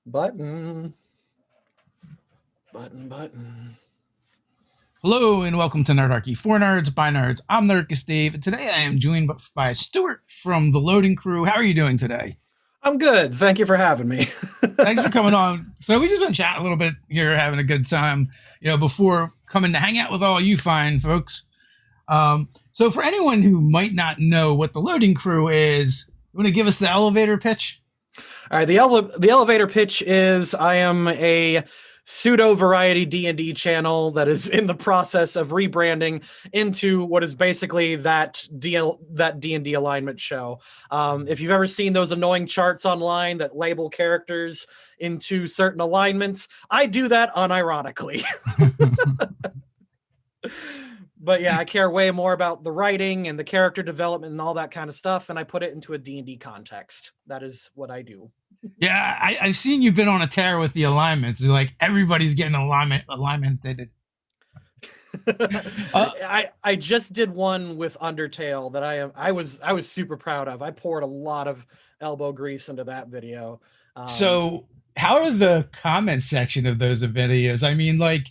Button. Button. Hello and welcome to Nerdarchy for Nerds by Nerds. I'm Nerdicus Dave, and today I am joined by Stuart from the Loading Crew. How are you doing today? I'm good. Thank you for having me. Thanks for coming on. So we just been chatting a little bit here, having a good time, before coming to hang out with all you fine folks. So for anyone who might not know what the Loading Crew is, you want to give us the elevator pitch? All right, the elevator pitch is I am a pseudo variety D&D channel that is in the process of rebranding into what is basically that D&D alignment show. If you've ever seen those annoying charts online that label characters into certain alignments, I do that unironically. But yeah, I care way more about the writing and the character development and all that kind of stuff, and I put it into a D&D context. That is what I do. Yeah, I've seen you've been on a tear with the alignments. Like everybody's getting alignmented. I just did one with Undertale that I was super proud of. I poured a lot of elbow grease into that video. So how are the comment section of those videos? I mean, like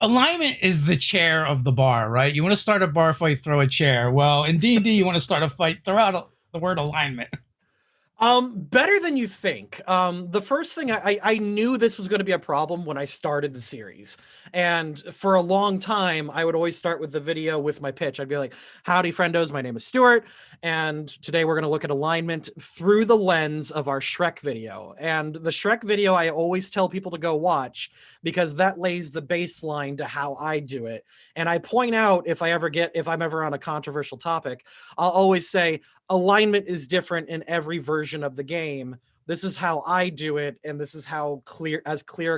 alignment is the chair of the bar, right? You want to start a bar fight, throw a chair. Well, in D&D, you want to start a fight, throw out the word alignment. Better than you think. The first thing I knew this was going to be a problem when I started the series. And for a long time, I would always start with the video with my pitch. I'd be like, howdy, friendos. My name is Stuart. And today we're going to look at alignment through the lens of our Shrek video. And the Shrek video, I always tell people to go watch because that lays the baseline to how I do it. And I point out if I'm ever on a controversial topic, I'll always say, alignment is different in every version of the game. This is how I do it, and this is how clear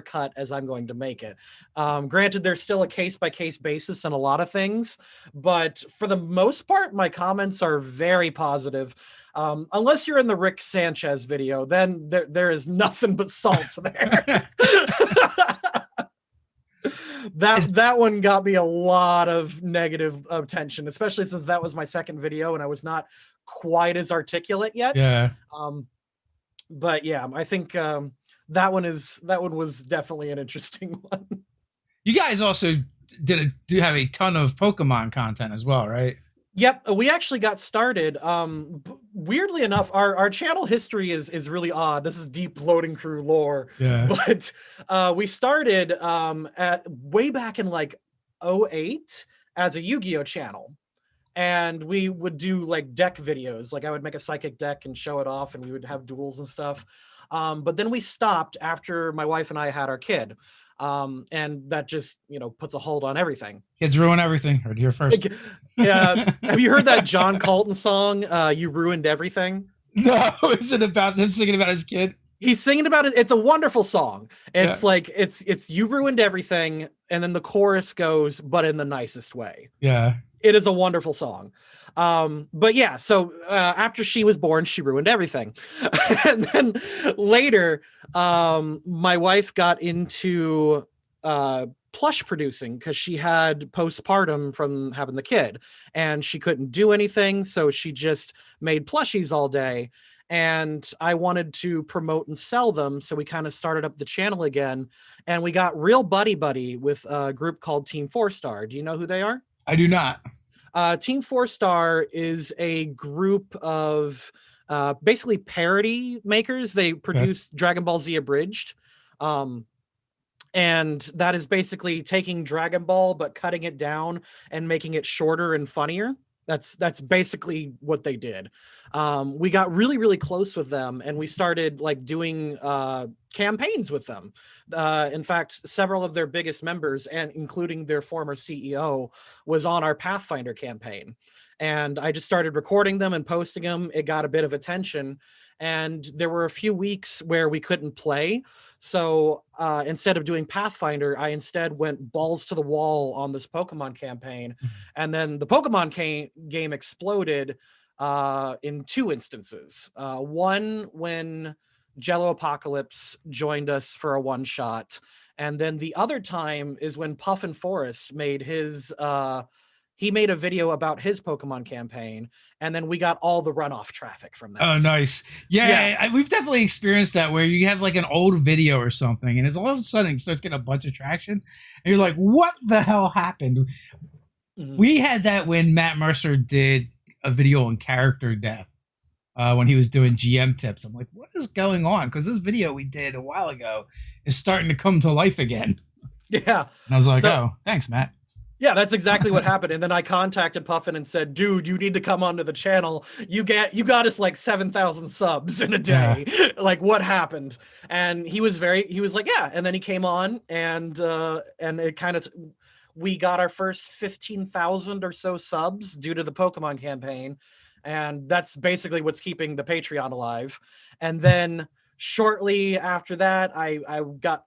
cut as I'm going to make it. Granted, there's still a case-by-case basis in a lot of things, but for the most part, my comments are very positive. Unless you're in the Rick Sanchez video, then there is nothing but salt there. That one got me a lot of negative attention, especially since that was my second video and I was not quite as articulate yet. Yeah. But yeah, I think that one was definitely an interesting one. You guys also do have a ton of Pokemon content as well, right? Yep, we actually got started. Weirdly enough, our channel history is really odd. This is deep Loading Crew lore. Yeah. But we started at way back in like 2008 as a Yu-Gi-Oh channel. And we would do like deck videos. Like I would make a psychic deck and show it off and we would have duels and stuff. But then we stopped after my wife and I had our kid. And that just, puts a hold on everything. Kids ruin everything. Heard here first. Yeah. Have you heard that John Colton song, You Ruined Everything? No, is it about him singing about his kid? He's singing about it. It's a wonderful song. It's like, it's you ruined everything. And then the chorus goes, but in the nicest way. Yeah. It is a wonderful song. But yeah, so after she was born, she ruined everything. And then later, my wife got into plush producing because she had postpartum from having the kid and she couldn't do anything. So she just made plushies all day. And I wanted to promote and sell them. So we kind of started up the channel again. And we got real buddy with a group called Team 4-Star. Do you know who they are? I do not. Team 4-Star is a group of basically parody makers. They produce Dragon Ball Z Abridged. And that is basically taking Dragon Ball, but cutting it down and making it shorter and funnier. That's basically what they did. We got really, really close with them and we started like doing campaigns with them. In fact, several of their biggest members and including their former CEO was on our Pathfinder campaign. And I just started recording them and posting them. It got a bit of attention. And there were a few weeks where we couldn't play. So instead of doing Pathfinder, I instead went balls to the wall on this Pokemon campaign. And then the Pokemon game exploded in two instances. One when Jello Apocalypse joined us for a one-shot. And then the other time is when Puff and Forest made his he made a video about his Pokemon campaign, and then we got all the runoff traffic from that. Oh, nice. Yeah. Yeah, we've definitely experienced that where you have like an old video or something, and it's all of a sudden it starts getting a bunch of traction, and you're like, "What the hell happened?" We had that when Matt Mercer did a video on character death when he was doing GM tips. I'm like, "What is going on?" Because this video we did a while ago is starting to come to life again. Yeah. And I was like, "Oh, thanks, Matt." Yeah, that's exactly what happened. And then I contacted Puffin and said, dude, you need to come onto the channel. You got us like 7,000 subs in a day. Yeah. Like, what happened? And he was like, yeah. And then he came on, and it kind of, we got our first 15,000 or so subs due to the Pokemon campaign. And that's basically what's keeping the Patreon alive. And then shortly after that, I got,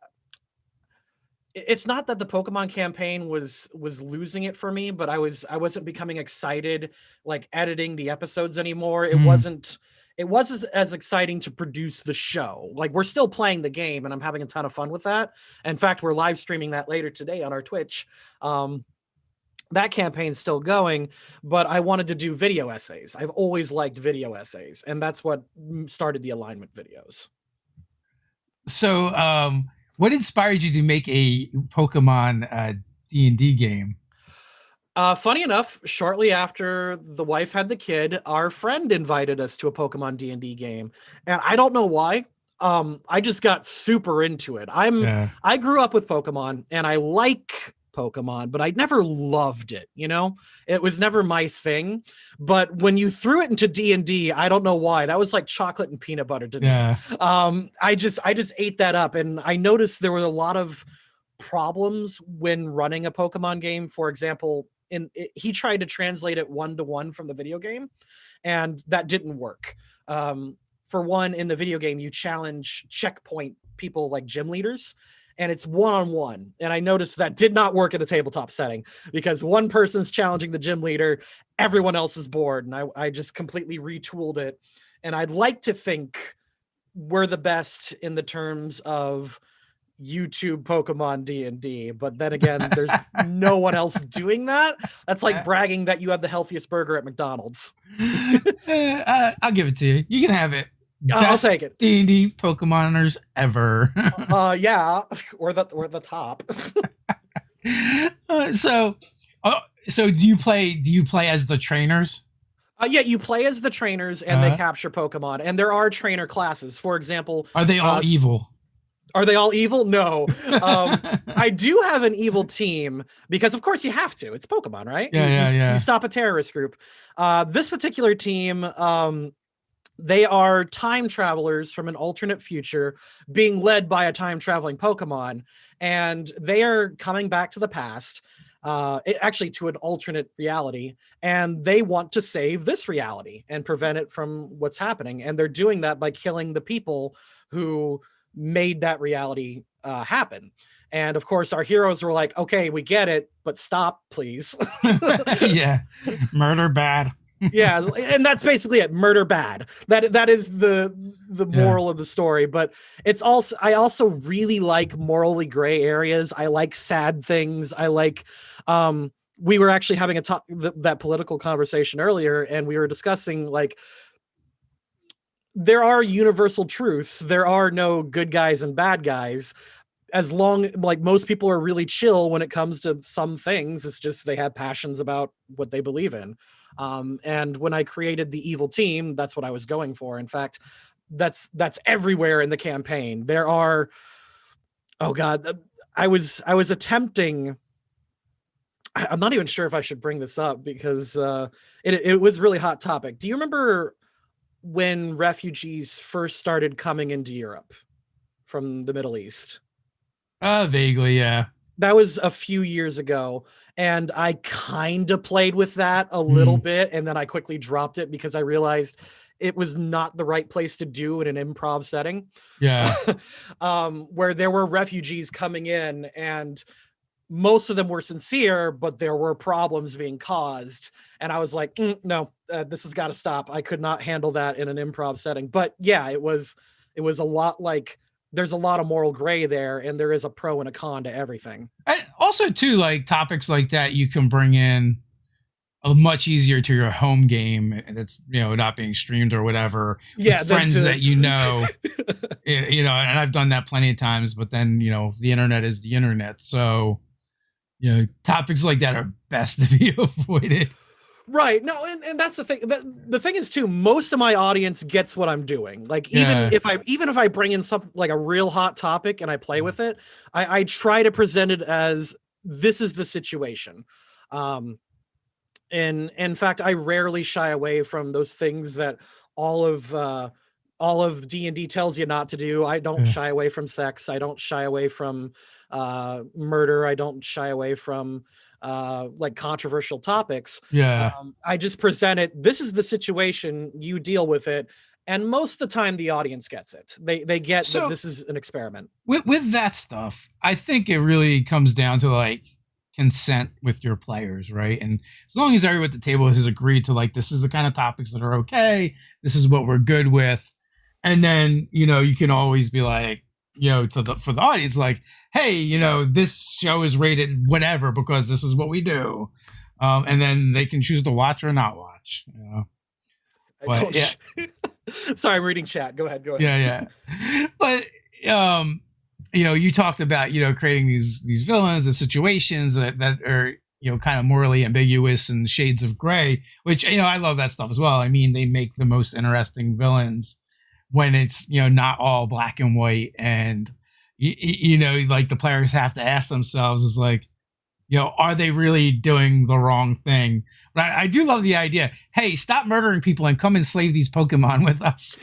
it's not that the Pokemon campaign was losing it for me, but I wasn't becoming excited like editing the episodes anymore. It wasn't as exciting to produce the show. Like, we're still playing the game and I'm having a ton of fun with that. In fact, we're live streaming that later today on our Twitch. That campaign's still going, but I wanted to do video essays. I've always liked video essays, and that's what started the alignment videos. So, what inspired you to make a Pokemon D&D game? Funny enough, shortly after the wife had the kid, our friend invited us to a Pokemon D&D game, and I don't know why. I just got super into it. I grew up with Pokemon, and I like Pokemon, but I never loved it. You know, it was never my thing. But when you threw it into D&D, I don't know why. That was like chocolate and peanut butter to me. I just ate that up, and I noticed there were a lot of problems when running a Pokemon game. For example, he tried to translate it 1-to-1 from the video game, and that didn't work. For one, in the video game, you challenge checkpoint people like gym leaders, and it's 1-on-1. And I noticed that did not work in a tabletop setting, because one person's challenging the gym leader, everyone else is bored. And I just completely retooled it. And I'd like to think we're the best in the terms of YouTube Pokemon D&D, but then again, there's no one else doing that. That's like bragging that you have the healthiest burger at McDonald's. I'll give it to you. You can have it. I'll take it. D&D Pokemoners ever. Yeah, or the top. So do you play as the trainers? Yeah, you play as the trainers, and they capture Pokemon, and there are trainer classes. For example, are they all evil? Are they all evil? No. I do have an evil team, because of course you have to. It's Pokemon, right? Yeah. You stop a terrorist group. This particular team, they are time travelers from an alternate future being led by a time traveling Pokemon, and they are coming back to the past, actually to an alternate reality, and they want to save this reality and prevent it from what's happening. And they're doing that by killing the people who made that reality happen. And of course, our heroes were like, okay, we get it, but stop, please. Yeah. Murder bad. Yeah, and that's basically it. Murder bad. That is the moral of the story. But it's also, I also really like morally gray areas. I like sad things. I like we were actually having that political conversation earlier, and we were discussing, like, there are universal truths. There are no good guys and bad guys. As long, like, most people are really chill when it comes to some things. It's just they have passions about what they believe in. And when I created the evil team, that's what I was going for. In fact, that's everywhere in the campaign. There are, oh God, I was attempting, I'm not even sure if I should bring this up, because it was a really hot topic. Do you remember when refugees first started coming into Europe from the Middle East? Vaguely, yeah. That was a few years ago, and I kind of played with that a little bit, and then I quickly dropped it because I realized it was not the right place to do in an improv setting. Yeah. Where there were refugees coming in, and most of them were sincere, but there were problems being caused. And I was like, no, this has got to stop. I could not handle that in an improv setting. But yeah, it was a lot like, there's a lot of moral gray there, and there is a pro and a con to everything. And also too, like, topics like that you can bring in a much easier to your home game that's not being streamed or whatever with friends that and I've done that plenty of times. But then the internet is the internet, so topics like that are best to be avoided. Right. No, and that's the thing. The thing is too, most of my audience gets what I'm doing. Like even if I bring in something like a real hot topic and I play with it, I try to present it as this is the situation. And in fact, I rarely shy away from those things that all of D&D tells you not to do. I don't shy away from sex. I don't shy away from murder. I don't shy away from like controversial topics. I just present it. This is the situation. You deal with it. And most of the time, the audience gets it. They get that this is an experiment. With that stuff, I think it really comes down to like consent with your players, right? And as long as everyone at the table has agreed to like, this is the kind of topics that are okay, this is what we're good with, and then you can always be like, for the audience, like, hey, this show is rated whatever because this is what we do, and then they can choose to watch or not watch. But sorry, I'm reading chat. Go ahead. Yeah. But you talked about creating these villains and situations that are kind of morally ambiguous and shades of gray, which I love that stuff as well. I mean, they make the most interesting villains when it's not all black and white, and like the players have to ask themselves is like, are they really doing the wrong thing? But I do love the idea. Hey, stop murdering people and come enslave these Pokemon with us.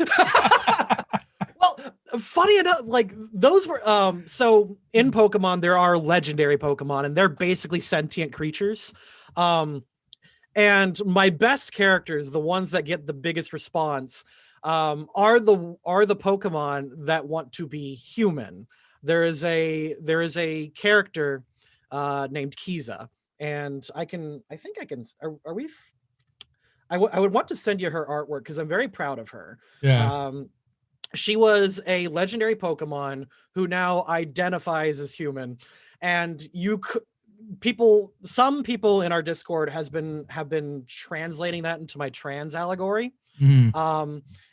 Well, funny enough, like those were so in Pokemon there are legendary Pokemon, and they're basically sentient creatures. And my best characters, the ones that get the biggest response, are the Pokemon that want to be human. There is a character named Kiza, and I would want to send you her artwork because I'm very proud of her. She was a legendary Pokemon who now identifies as human, and some people in our Discord have been translating that into my trans allegory.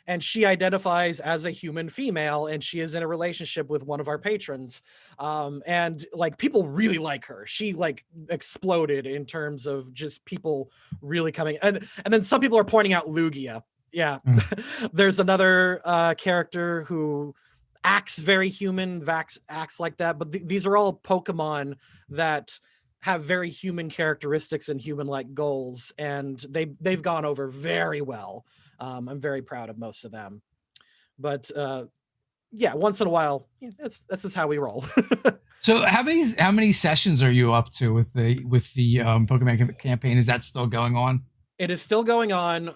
And she identifies as a human female, and she is in a relationship with one of our patrons. And like people really like her. She like exploded in terms of just people really coming. And then some people are pointing out Lugia. Yeah. There's another character who acts very human, acts like that. But these are all Pokemon that have very human characteristics and human-like goals, and they've gone over very well. I'm very proud of most of them, but once in a while, that's just how we roll. So how many sessions are you up to with the Pokemon campaign? Is that still going on? It is still going on.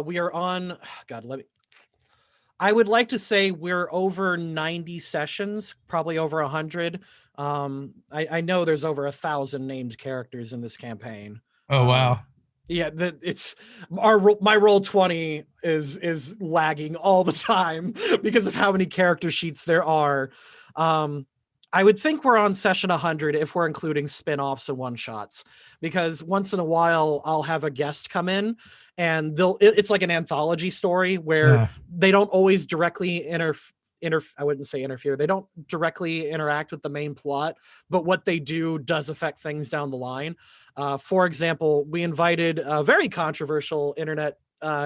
We are on. I would like to say we're over 90 sessions, probably over 100. I know there's over 1,000 named characters in this campaign. Oh wow. Yeah, it's my Roll20 is lagging all the time because of how many character sheets there are. I would think we're on session 100 if we're including spin-offs and one-shots, because once in a while I'll have a guest come in and it's like an anthology story where they don't always directly I wouldn't say interfere. They don't directly interact with the main plot, but what they do does affect things down the line. For example, we invited a very controversial internet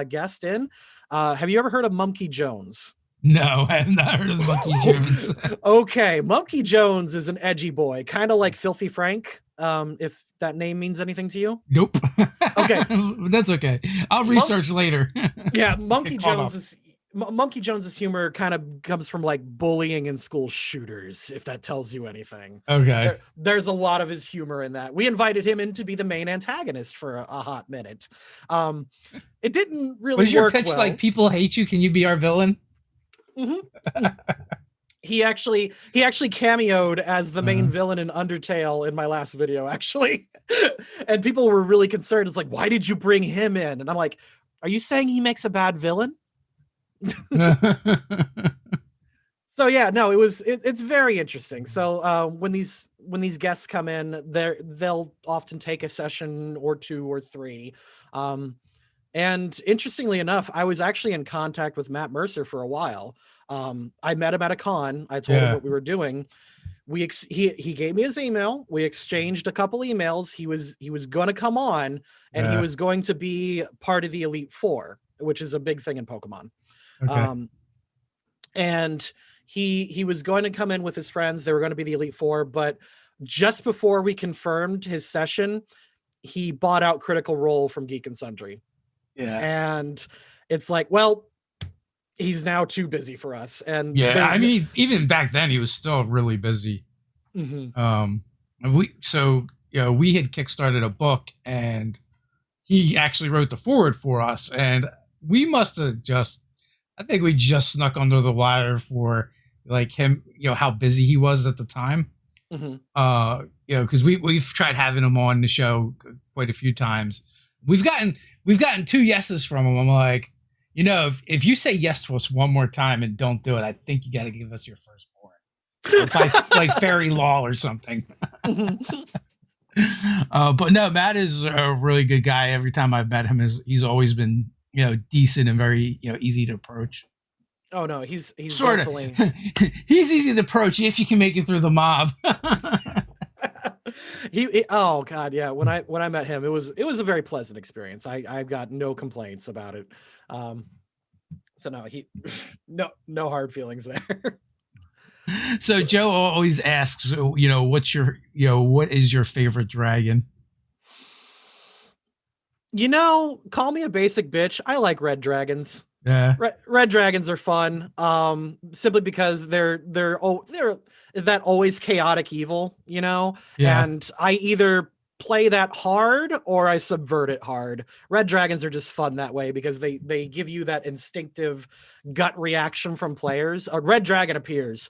guest in. Have you ever heard of Monkey Jones? No, I have not heard of Monkey Jones. Okay, Monkey Jones is an edgy boy, kind of like Filthy Frank, if that name means anything to you. Nope. Okay. That's okay. I'll research later. Yeah, Monkey Jones's humor kind of comes from like bullying and school shooters, if that tells you anything. Okay. There's a lot of his humor in that. We invited him in to be the main antagonist for a hot minute. It didn't really Was your work pitch well. like, people hate you, can you be our villain? Mm-hmm. He actually cameoed as the main villain in Undertale in my last video, actually. And people were really concerned. It's like, why did you bring him in? And I'm like, are you saying he makes a bad villain? So yeah, no, it's very interesting. So when these these guests come in, they'll often take a session or 2 or 3. And interestingly enough, I was actually in contact with Matt Mercer for a while. I met him at a con. I told him what we were doing. He gave me his email. We exchanged a couple emails. He was going to come on, and he was going to be part of the Elite Four, which is a big thing in Pokemon. Okay. And he was going to come in with his friends. They were going to be the Elite Four, but just before we confirmed his session, he bought out Critical Role from Geek and Sundry. Yeah. And it's like, well, he's now too busy for us. And yeah, I mean, even back then he was still really busy. Mm-hmm. We had kickstarted a book, and he actually wrote the forward for us, and we must have I think we just snuck under the wire for like him, how busy he was at the time. Mm-hmm. Because we've tried having him on the show quite a few times. We've gotten 2 yeses from him. I'm like, if you say yes to us one more time and don't do it, I think you got to give us your firstborn, by like fairy law or something. But no, Matt is a really good guy. Every time I've met him, he's always been decent and very easy to approach. Oh no, he's sort definitely... of he's easy to approach if you can make it through the mob. Oh god, yeah. When I met him, it was a very pleasant experience. I've got no complaints about it. So no, no hard feelings there. So Joe always asks, what is your favorite dragon? Call me a basic bitch. I like red dragons. Yeah, red dragons are fun. Simply because they're that always chaotic evil, Yeah. And I either play that hard or I subvert it hard. Red dragons are just fun that way because they give you that instinctive gut reaction from players. A red dragon appears.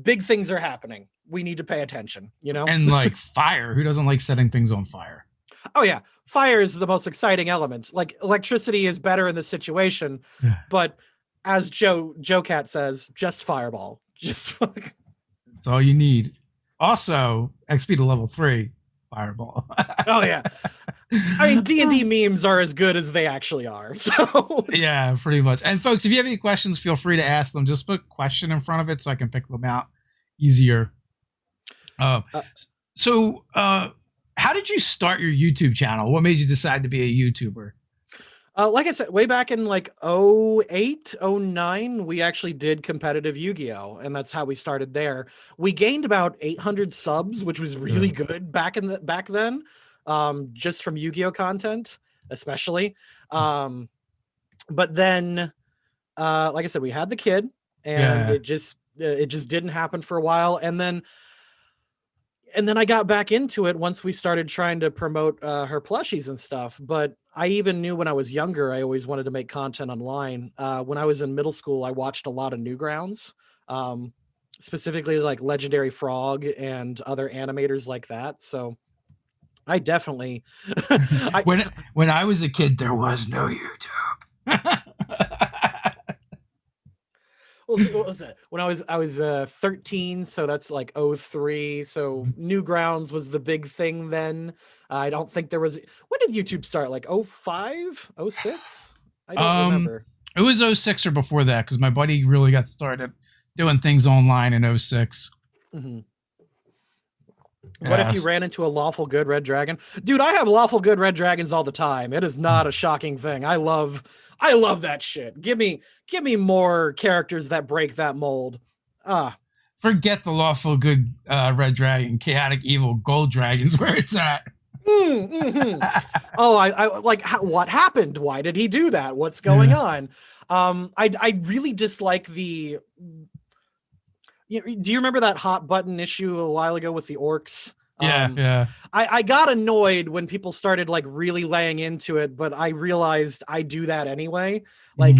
Big things are happening. We need to pay attention, And like fire. Who doesn't like setting things on fire? Oh yeah. Fire is the most exciting element. Like electricity is better in this situation, but as Joe Cat says, just fireball. Just that's all you need. Also, XP to level 3, fireball. Oh yeah. I mean, D&D memes are as good as they actually are. So yeah, pretty much. And folks, if you have any questions, feel free to ask them. Just put question in front of it so I can pick them out easier. How did you start your YouTube channel? What made you decide to be a YouTuber? Like I said, way back in like 08, 09, we actually did competitive Yu-Gi-Oh! And that's how we started there. We gained about 800 subs, which was really good back then, just from Yu-Gi-Oh! Content, especially. But then, like I said, we had the kid, and it just didn't happen for a while. And then I got back into it once we started trying to promote her plushies and stuff. But I even knew when I was younger, I always wanted to make content online. When I was in middle school, I watched a lot of Newgrounds, specifically like Legendary Frog and other animators like that. So I definitely... When I was a kid, there was no YouTube. Well, what was it? When I was 13, so that's like 03. So Newgrounds was the big thing then. I don't think there was. When did YouTube start? Like 05, 06? I don't remember. It was 06 or before that because my buddy really got started doing things online in 06. Mm-hmm. What if you ran into a lawful good red dragon? Dude, I have lawful good red dragons all the time. It is not a shocking thing. I love that shit. Give me more characters that break that mold. Forget the lawful good red dragon, chaotic evil gold dragons where it's at. Mm-hmm. Oh, I like what happened? Why did he do that? What's going on? I really dislike the... do you remember that hot button issue a while ago with the orcs? Yeah. I got annoyed when people started like really laying into it, but I realized I do that anyway. Like,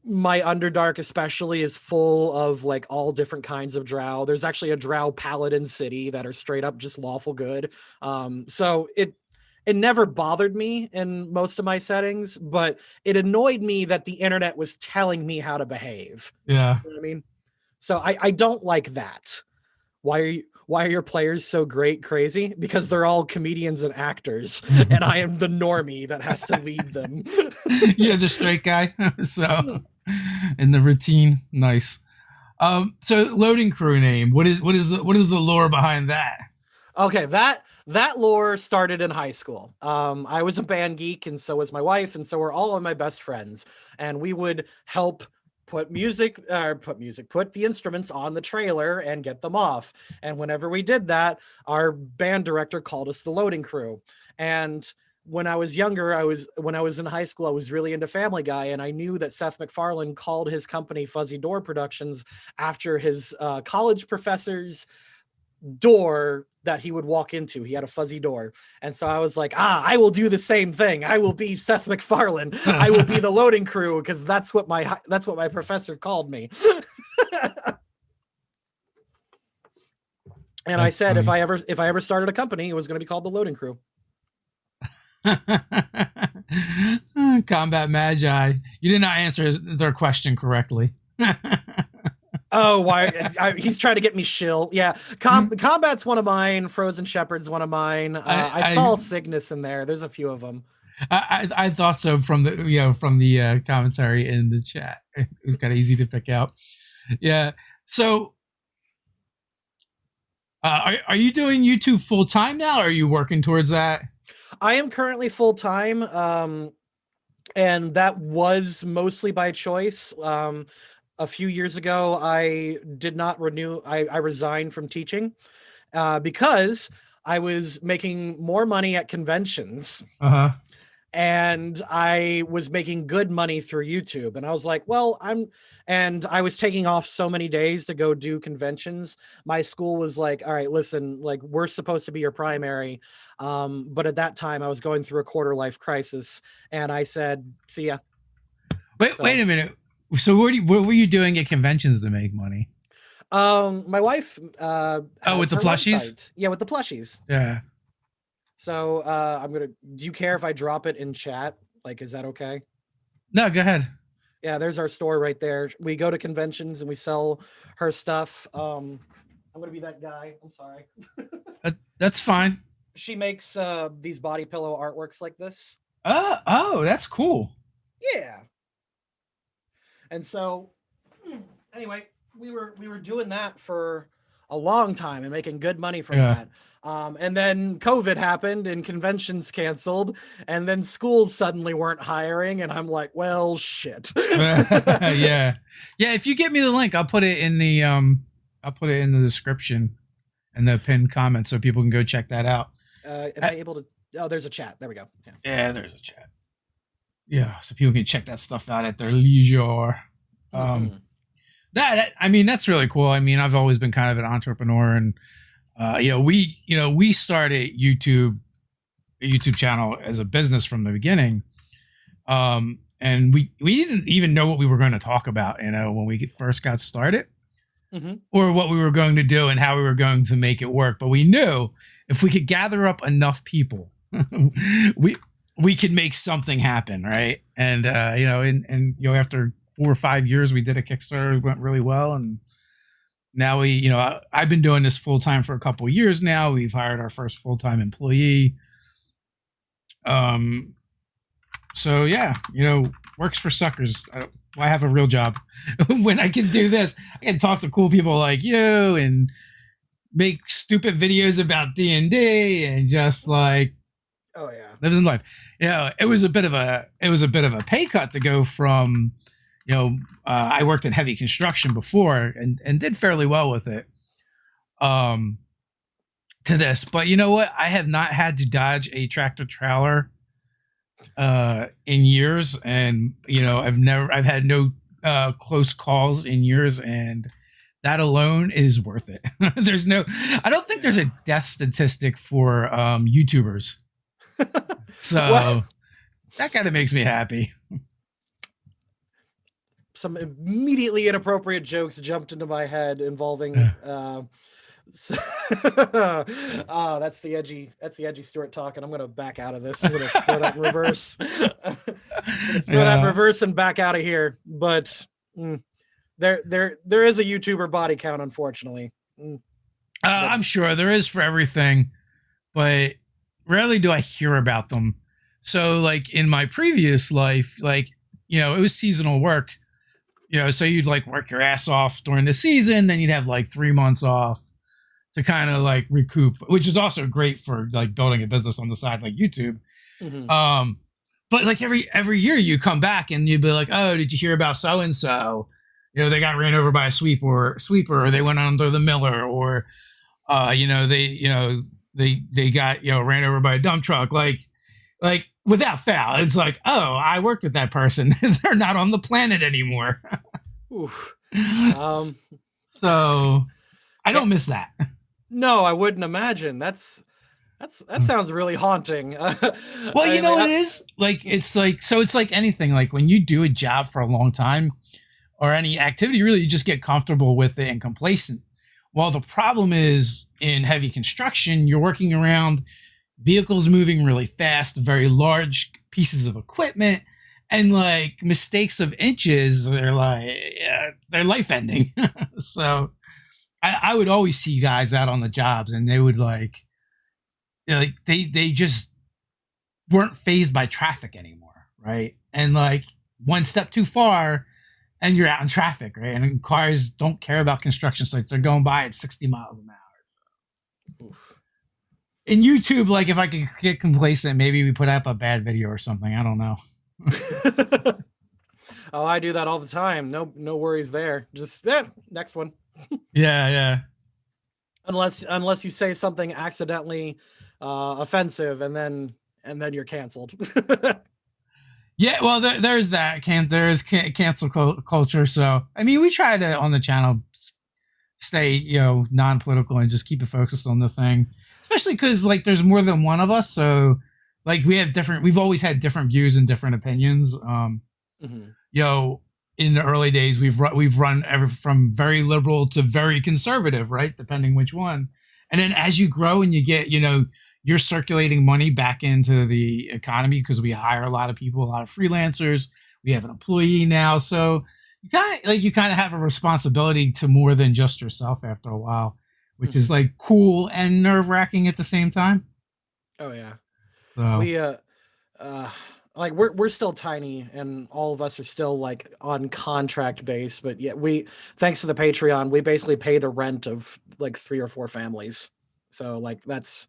my Underdark especially is full of like all different kinds of drow. There's actually a drow paladin city that are straight up just lawful good. So it never bothered me in most of my settings, but it annoyed me that the internet was telling me how to behave. Yeah. You know what I mean? So I don't like that. why are your players so great crazy? Because they're all comedians and actors, and I am the normie that has to lead them. You're the straight guy. So in the routine, nice. So loading crew name. What is the lore behind that? Okay, that lore started in high school. I was a band geek, and so was my wife, and so were all of my best friends. And we would help put the instruments on the trailer and get them off. And whenever we did that, our band director called us the loading crew. And when I was younger, when I was in high school, I was really into Family Guy, and I knew that Seth MacFarlane called his company Fuzzy Door Productions after his college professor's door that he would walk into. He had a fuzzy door. And so I was like, I will do the same thing. I will be Seth MacFarlane. I will be the loading crew, because that's what my professor called me. And I said, funny. if I ever started a company, it was going to be called the loading crew. Combat Magi. You did not answer their question correctly. Oh, why? He's trying to get me shill. Yeah, Combat's one of mine. Frozen Shepherd's one of mine. I saw Cygnus in there. There's a few of them. I thought so from the commentary in the chat. It was kind of easy to pick out. Yeah. So, are you doing YouTube full time now? Or are you working towards that? I am currently full time, and that was mostly by choice. A few years ago, I did not renew. I resigned from teaching because I was making more money at conventions. And I was making good money through YouTube. And I was like, well, I was taking off so many days to go do conventions. My school was like, all right, listen, like, we're supposed to be your primary. But at that time I was going through a quarter life crisis, and I said, see ya. Wait a minute. So what were you doing at conventions to make money? My wife, with the plushies? Website. Yeah, with the plushies. Yeah. So do you care if I drop it in chat? Like, is that okay? No, go ahead. Yeah, there's our store right there. We go to conventions and we sell her stuff. I'm gonna be that guy. I'm sorry. That's fine. She makes these body pillow artworks like this. Oh, that's cool. Yeah. And so, anyway, we were doing that for a long time and making good money from that. And then COVID happened and conventions canceled, and then schools suddenly weren't hiring, and I'm like, well, shit. Yeah. If you get me the link, I'll put it in the description and the pinned comment so people can go check that out. Am I able to? Oh, there's a chat. There we go. Yeah, there's a chat. Yeah, so people can check that stuff out at their leisure. That's really cool. I mean, I've always been kind of an entrepreneur, and we started a YouTube channel as a business from the beginning. And we didn't even know what we were going to talk about, when we first got started, or what we were going to do and how we were going to make it work. But we knew if we could gather up enough people, we could make something happen, right? And after 4 or 5 years, we did a Kickstarter. It went really well, and now I've been doing this full time for a couple of years now. We've hired our first full time employee. So yeah, works for suckers. I have a real job when I can do this. I can talk to cool people like you and make stupid videos about D&D and just like, oh yeah, living life. It was a bit of a pay cut to go from, I worked in heavy construction before and did fairly well with it, to this. But you know what? I have not had to dodge a tractor trailer in years, and I've had no close calls in years, and that alone is worth it. I don't think there's a death statistic for YouTubers. So that kind of makes me happy. Some immediately inappropriate jokes jumped into my head involving that's the edgy Stuart talk, and I'm gonna back out of this. I'm gonna throw that in reverse. That in reverse and back out of here. But there is a YouTuber body count, unfortunately. But I'm sure there is for everything, but rarely do I hear about them. So, like in my previous life, like, it was seasonal work. So you'd like work your ass off during the season, then you'd have like 3 months off to kind of like recoup, which is also great for like building a business on the side like YouTube. mhm. Um, but like every year you come back and you'd be like, oh, did you hear about so and so? They got ran over by a sweeper, or they went under the miller, or they got ran over by a dump truck. Like without foul, it's like, oh, I worked with that person. They're not on the planet anymore. Oof. Um, So I yeah, don't miss that. no, I wouldn't imagine. That sounds really haunting. Well, you I know mean, what it is? Like it's like anything. Like when you do a job for a long time or any activity, really you just get comfortable with it and complacent. Well, the problem is in heavy construction, you're working around vehicles moving really fast, very large pieces of equipment, and like mistakes of inches are like they're life ending. So I would always see guys out on the jobs and they would like they just weren't phased by traffic anymore, right? And like one step too far and you're out in traffic, right? And cars don't care about construction sites. They're going by at 60 miles an hour. So. In YouTube, like if I could get complacent, maybe we put up a bad video or something. I don't know. oh, I do that all the time. No worries there. Just next one. Yeah, yeah. Unless you say something accidentally offensive, and then you're canceled. Yeah, well, there's that. There's cancel culture. So, I mean, we try to on the channel stay, non-political and just keep it focused on the thing. Especially because like there's more than one of us, so like we've always had different views and different opinions. Mhm. In the early days, we've run from very liberal to very conservative, right? Depending which one. And then as you grow and you get, you're circulating money back into the economy because we hire a lot of people, a lot of freelancers. We have an employee now, so you kind of have a responsibility to more than just yourself after a while, which is like cool and nerve wracking at the same time. Oh yeah. So We like we're still tiny, and all of us are still like on contract base, but yeah, thanks to the Patreon, we basically pay the rent of like 3 or 4 families. So like that's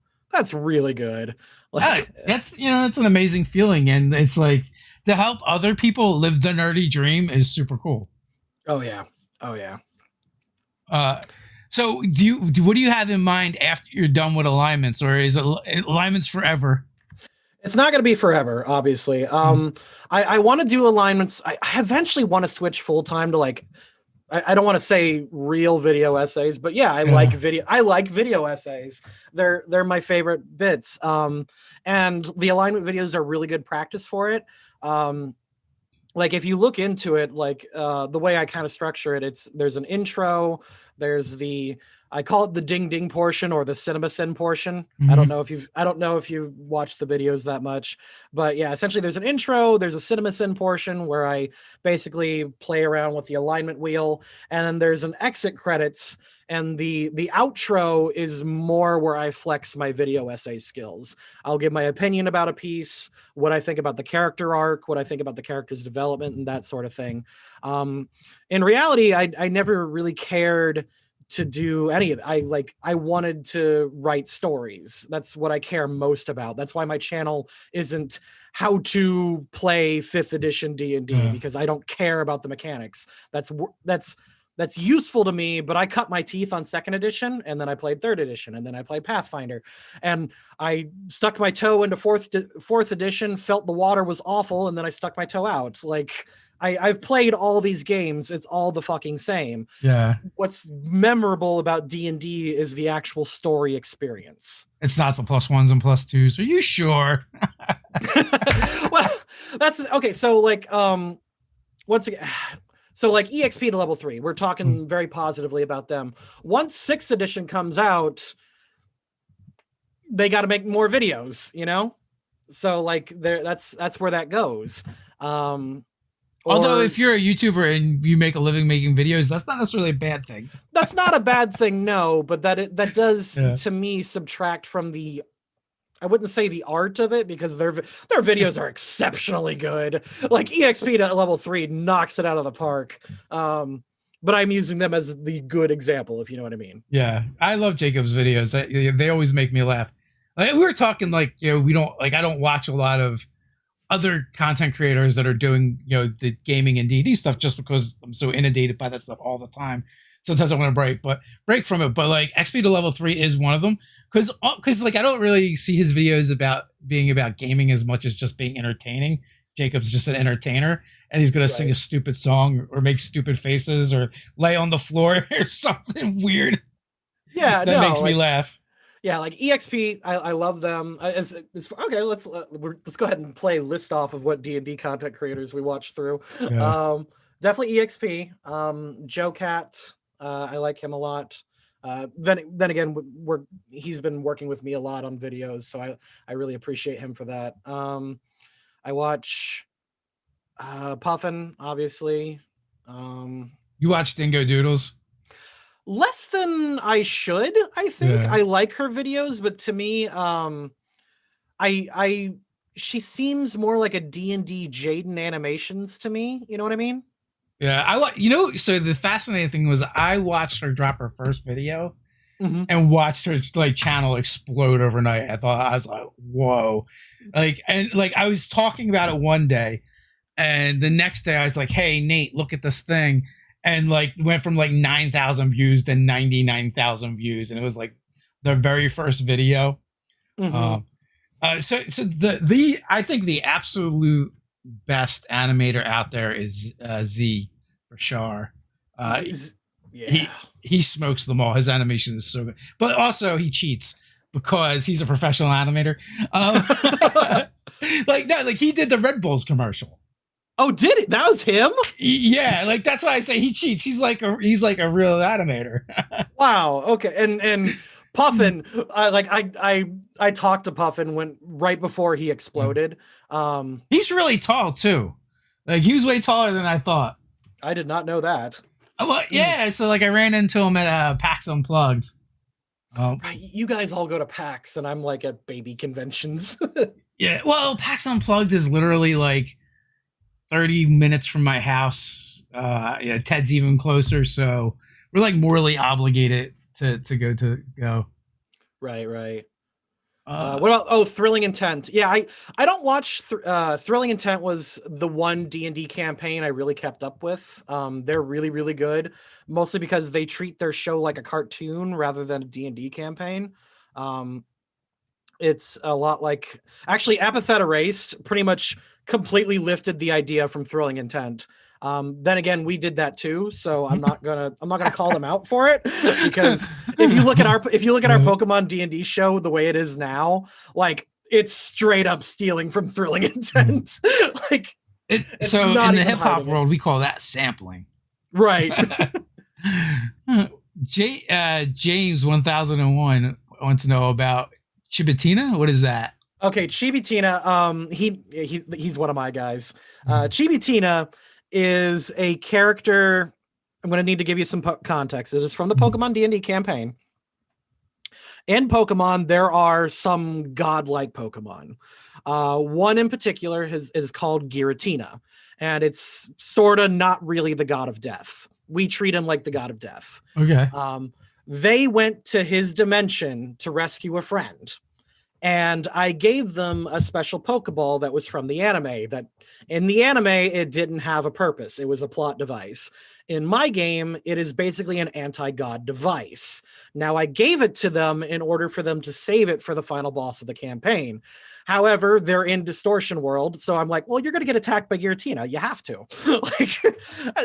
really good. Like that's an amazing feeling, and it's like to help other people live the nerdy dream is super cool. oh yeah. Oh yeah. So what do you have in mind after you're done with alignments, or is it alignments forever? It's not going to be forever, obviously. I want to do alignments. I eventually want to switch full time to like, I don't want to say real video essays, but yeah, I like video essays. They're my favorite bits. And the alignment videos are really good practice for it. Like if you look into it, like the way I kind of structure it, there's an intro, there's I call it the ding ding portion or the cinema sin portion. Mm-hmm. I don't know if you watch the videos that much, but yeah, essentially there's an intro, there's a cinema sin portion where I basically play around with the alignment wheel, and then there's an exit credits, and the outro is more where I flex my video essay skills. I'll give my opinion about a piece, what I think about the character arc, what I think about the character's development, and that sort of thing. In reality, I never really cared to do any of it. I wanted to write stories. That's what I care most about. That's why my channel isn't how to play 5th edition D&D, because I don't care about the mechanics. That's useful to me, but I cut my teeth on 2nd edition, and then I played 3rd edition, and then I played Pathfinder, and I stuck my toe into 4th edition, felt the water was awful, and then I stuck my toe out. Like I've played all these games. It's all the fucking same. Yeah. What's memorable about D&D is the actual story experience. It's not the +1s and +2s. Are you sure? Well, that's okay. So like, once again, so like EXP to level 3, we're talking very positively about them. Once 6th edition comes out, they got to make more videos, So like that's where that goes. Although Or if you're a YouTuber and you make a living making videos, that's not necessarily a bad thing. that's not a bad thing, no, but that does Yeah. to me subtract from the, I wouldn't say the art of it, because their videos are exceptionally good. Like EXP to level 3 knocks it out of the park. But I'm using them as the good example, if you know what I mean. Yeah, I love Jacob's videos. They always make me laugh. Like, we were talking like, we don't like, I don't watch a lot of other content creators that are doing, the gaming and D&D stuff, just because I'm so inundated by that stuff all the time. Sometimes I want to break from it. But like XP to level 3 is one of them, because like I don't really see his videos about being about gaming as much as just being entertaining. Jacob's just an entertainer, and he's gonna sing a stupid song or make stupid faces or lay on the floor or something weird. Yeah, that no, makes me like, laugh. yeah, like EXP, I love them. Okay, let's go ahead and play list off of what D&D content creators we watched through. Yeah. Definitely EXP. Joe Cat, I like him a lot. Then again, he's been working with me a lot on videos, so I really appreciate him for that. I watch Puffin, obviously. You watch Dingo Doodles? Less than I should, I think. Yeah. I like her videos, but to me, I she seems more like a D&D Jaden Animations to me. You know what I mean? Yeah, so the fascinating thing was I watched her drop her first video Mm-hmm. and watched her like channel explode overnight. I was like, whoa. And I was talking about it one day, and the next day I was like, hey Nate, look at this thing. And like went from like 9,000 views to 99,000 views. And it was like the very first video. Mm-hmm. So the I think the absolute best animator out there is Z Rashar. Yeah. He smokes them all. His animation is so good, but also he cheats because he's a professional animator. Like he did the Red Bulls commercial. Oh, did it? That was him? Yeah, like that's why I say he cheats. He's like a real animator. Wow. Okay. And Puffin, I talked to Puffin right before he exploded. He's really tall too. Like he was way taller than I thought. I did not know that. Well, yeah. So like I ran into him at PAX Unplugged. You guys all go to PAX, and I'm like at baby conventions. Yeah. Well, PAX Unplugged is literally like 30 minutes from my house. Yeah, Ted's even closer, so we're like morally obligated to go. Right. What about Thrilling Intent? Yeah, I don't watch Thrilling Intent. Was the one D&D campaign I really kept up with. They're really, really good, mostly because they treat their show like a cartoon rather than a D&D campaign. It's a lot like, actually, Apathetic Erased pretty much completely lifted the idea from Thrilling Intent. Then again, we did that too, so I'm not gonna call them out for it, because if you look at our Pokemon D&D show the way it is now, like it's straight up stealing from Thrilling Intent. Like, so in the hip hop world, we call that sampling, right? James 1001 wants to know about Chibitina. What is that? Okay, Chibitina. He's one of my guys. Chibitina is a character. I'm going to need to give you some context. It is from the Pokemon D&D campaign. In Pokemon, there are some godlike Pokemon. One in particular is called Giratina, and it's sort of not really the god of death. We treat him like the god of death. Okay. They went to his dimension to rescue a friend. And I gave them a special Pokeball that was from the anime. That in the anime, it didn't have a purpose. It was a plot device. In my game, it is basically an anti-god device. Now, I gave it to them in order for them to save it for the final boss of the campaign. However, they're in Distortion World, so I'm like, well, you're going to get attacked by Giratina. You have to.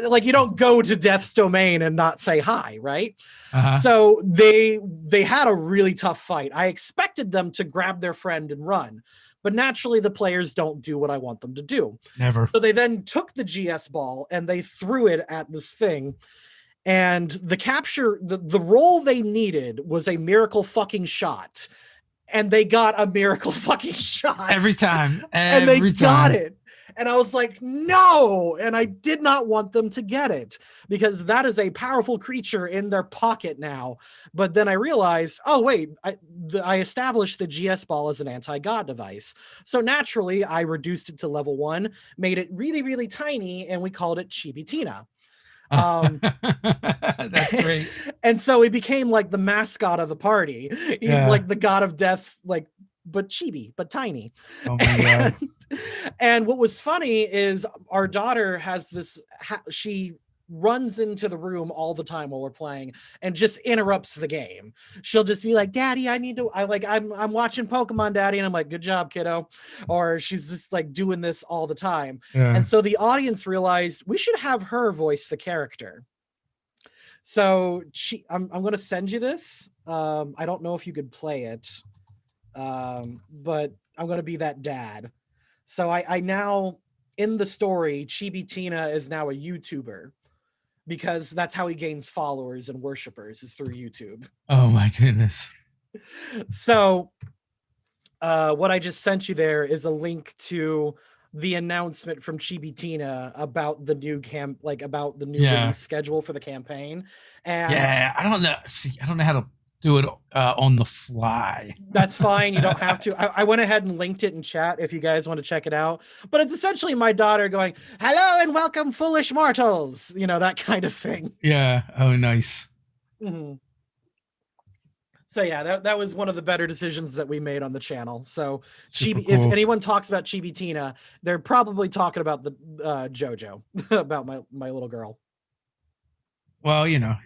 like you don't go to Death's Domain and not say hi, right? Uh-huh. So they had a really tough fight. I expected them to grab their friend and run, but naturally the players don't do what I want them to do. Never. So they then took the GS ball and they threw it at this thing. And the role they needed was a miracle fucking shot. And they got a miracle fucking shot every time. And they got it. And I was like, no. And I did not want them to get it because that is a powerful creature in their pocket now. But then I realized, oh, wait, I established the GS ball as an anti-god device. So naturally, I reduced it to level 1, made it really, really tiny, and we called it Chibi Tina. That's great. And so he became like the mascot of the party. He's like the god of death, like, but chibi, but tiny. Oh my God. And what was funny is our daughter has this, she runs into the room all the time while we're playing and just interrupts the game. She'll just be like, Daddy, I'm watching Pokemon, Daddy. And I'm like, good job, kiddo. Or she's just like doing this all the time. Yeah. And so the audience realized we should have her voice the character. So I'm going to send you this. I don't know if you could play it, but I'm going to be that dad. So I now, in the story, Chibi Tina is now a YouTuber because that's how he gains followers and worshipers, is through YouTube. Oh my goodness. So what I just sent you there is a link to the announcement from Chibi Tina about the new release schedule for the campaign. And I don't know. See, I don't know how to do it on the fly. That's fine. You don't have to. I went ahead and linked it in chat if you guys want to check it out. But it's essentially my daughter going, hello and welcome, foolish mortals. You know, that kind of thing. Yeah. Oh, nice. Mm-hmm. So yeah, that was one of the better decisions that we made on the channel. So Super Chibi, cool. if anyone talks about Chibi Tina, they're probably talking about the JoJo, about my little girl. Well, you know,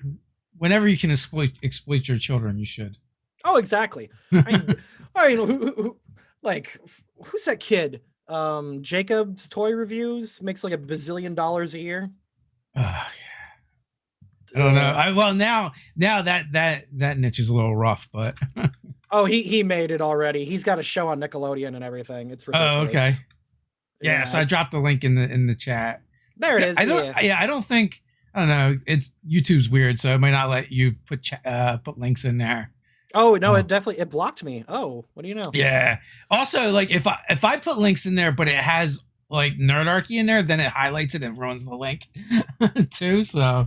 whenever you can exploit your children, you should. Oh, exactly. I mean, who's that kid? Jacob's Toy Reviews makes like $1 bazillion a year. Yeah. I don't know. Now that niche is a little rough, but oh, he made it already. He's got a show on Nickelodeon and everything. It's ridiculous. Oh, okay. Yeah, so I dropped the link in the chat. There it is. I don't know. It's YouTube's weird, so it might not let you put links in there. Oh no, it blocked me. Oh, what do you know? Yeah. Also, like if I put links in there, but it has like Nerdarchy in there, then it highlights it and ruins the link too. So.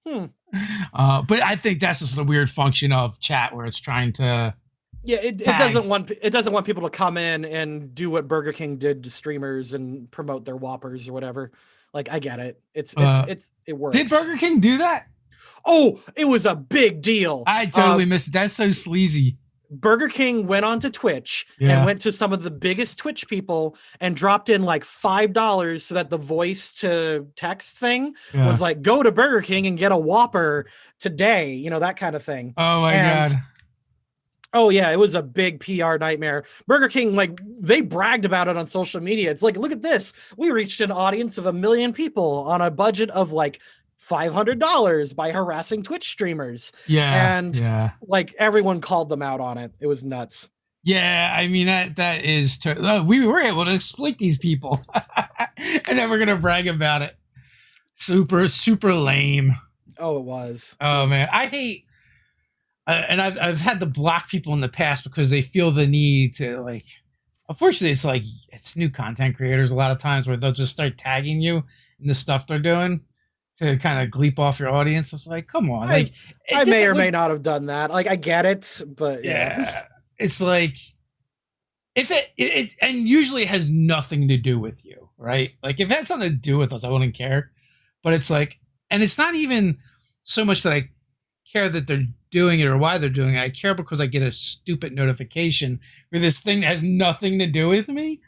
But I think that's just a weird function of chat where it's trying to. Yeah, it doesn't want people to come in and do what Burger King did to streamers and promote their Whoppers or whatever. Like, I get it. It works. Did Burger King do that? Oh, it was a big deal. I totally missed it. That's so sleazy. Burger King went onto Twitch and went to some of the biggest Twitch people and dropped in like $5 so that the voice to text thing was like, go to Burger King and get a Whopper today, you know, that kind of thing. Oh my God. Oh yeah, it was a big PR nightmare. Burger King, like, they bragged about it on social media. It's like, look at this. We reached an audience of 1 million people on a budget of like $500 by harassing Twitch streamers. Yeah. And like everyone called them out on it. It was nuts. Yeah, I mean that is we were able to exploit these people. And then we're gonna brag about it. Super lame. Oh, it was. Oh man, I hate and I've had to block people in the past because they feel the need to, like, unfortunately it's new content creators a lot of times where they'll just start tagging you in the stuff they're doing to kind of gleep off your audience. It's like, come on. I may or may not have done that. Like, I get it, but yeah. It's like, if it and usually it has nothing to do with you, right? Like, if it had something to do with us, I wouldn't care. But it's like, and it's not even so much that I care that they're doing it or why they're doing it. I care because I get a stupid notification for this thing that has nothing to do with me.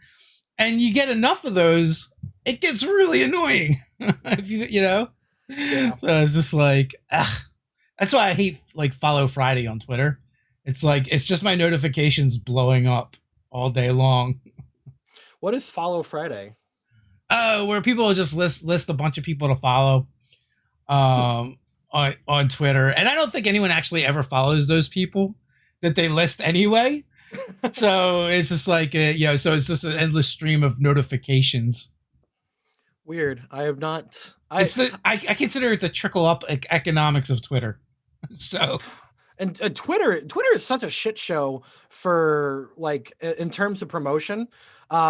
And you get enough of those, it gets really annoying. If you know? Yeah. So it's just like, that's why I hate like Follow Friday on Twitter. It's like, it's just my notifications blowing up all day long. What is Follow Friday? Where people just list a bunch of people to follow on Twitter. And I don't think anyone actually ever follows those people that they list anyway. So it's just like, so it's just an endless stream of notifications. Weird. I have not. I consider it the trickle up economics of Twitter. So And Twitter is such a shit show for like in terms of promotion.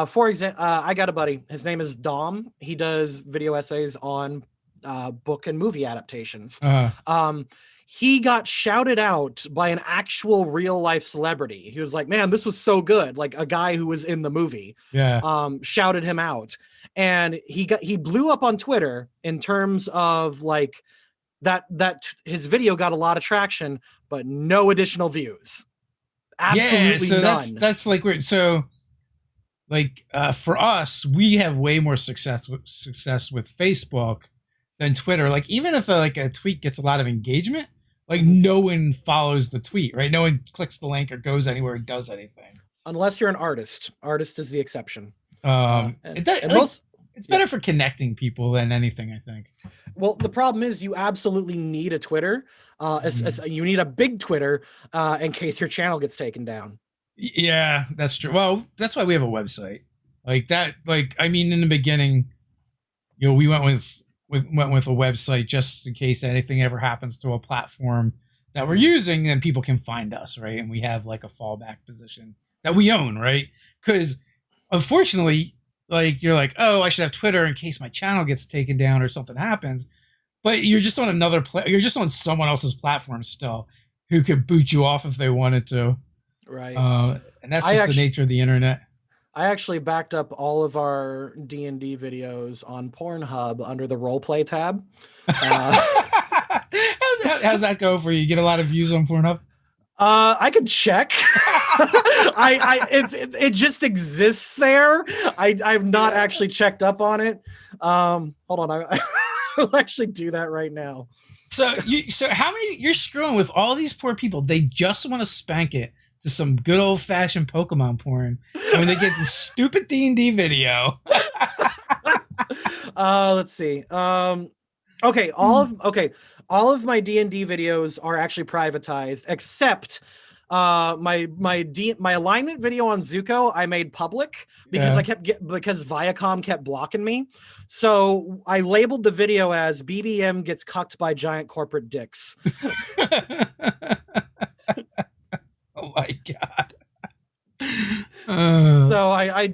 For example, I got a buddy. His name is Dom. He does video essays on book and movie adaptations. Um, he got shouted out by an actual real life celebrity. He was like, "Man, this was so good!" Like a guy who was in the movie. Yeah. Shouted him out, and he blew up on Twitter in terms of like that his video got a lot of traction, but no additional views. Absolutely yeah, so none. that's like weird. So like for us, we have way more success with Facebook than Twitter. Like even if like a tweet gets a lot of engagement, like no one follows the tweet, right? No one clicks the link or goes anywhere or does anything. Unless you're an artist. Artist is the exception. It's better for connecting people than anything, I think. Well, the problem is you absolutely need a Twitter. You need a big Twitter in case your channel gets taken down. Yeah, that's true. Well, that's why we have a website like that. Like, I mean, in the beginning, you know, we went with a website just in case anything ever happens to a platform that we're using, then people can find us, right? And we have like a fallback position that we own, right? Because unfortunately, like you're like, oh, I should have Twitter in case my channel gets taken down or something happens, but you're just on you're just on someone else's platform still, who could boot you off if they wanted to, right? And that's just the nature of the internet. I actually backed up all of our D&D videos on Pornhub under the roleplay tab. How's that go for you? You get a lot of views on Pornhub? I could check. It just exists there. I've not actually checked up on it. Hold on, I'll actually do that right now. So how many you're screwing with all these poor people? They just want to spank it to some good old fashioned Pokemon porn, and when they get this stupid D&D video. Let's see. Okay, all of my D&D videos are actually privatized, except my alignment video on Zuko I made public because because Viacom kept blocking me. So I labeled the video as BBM gets cucked by giant corporate dicks. Oh my god. So I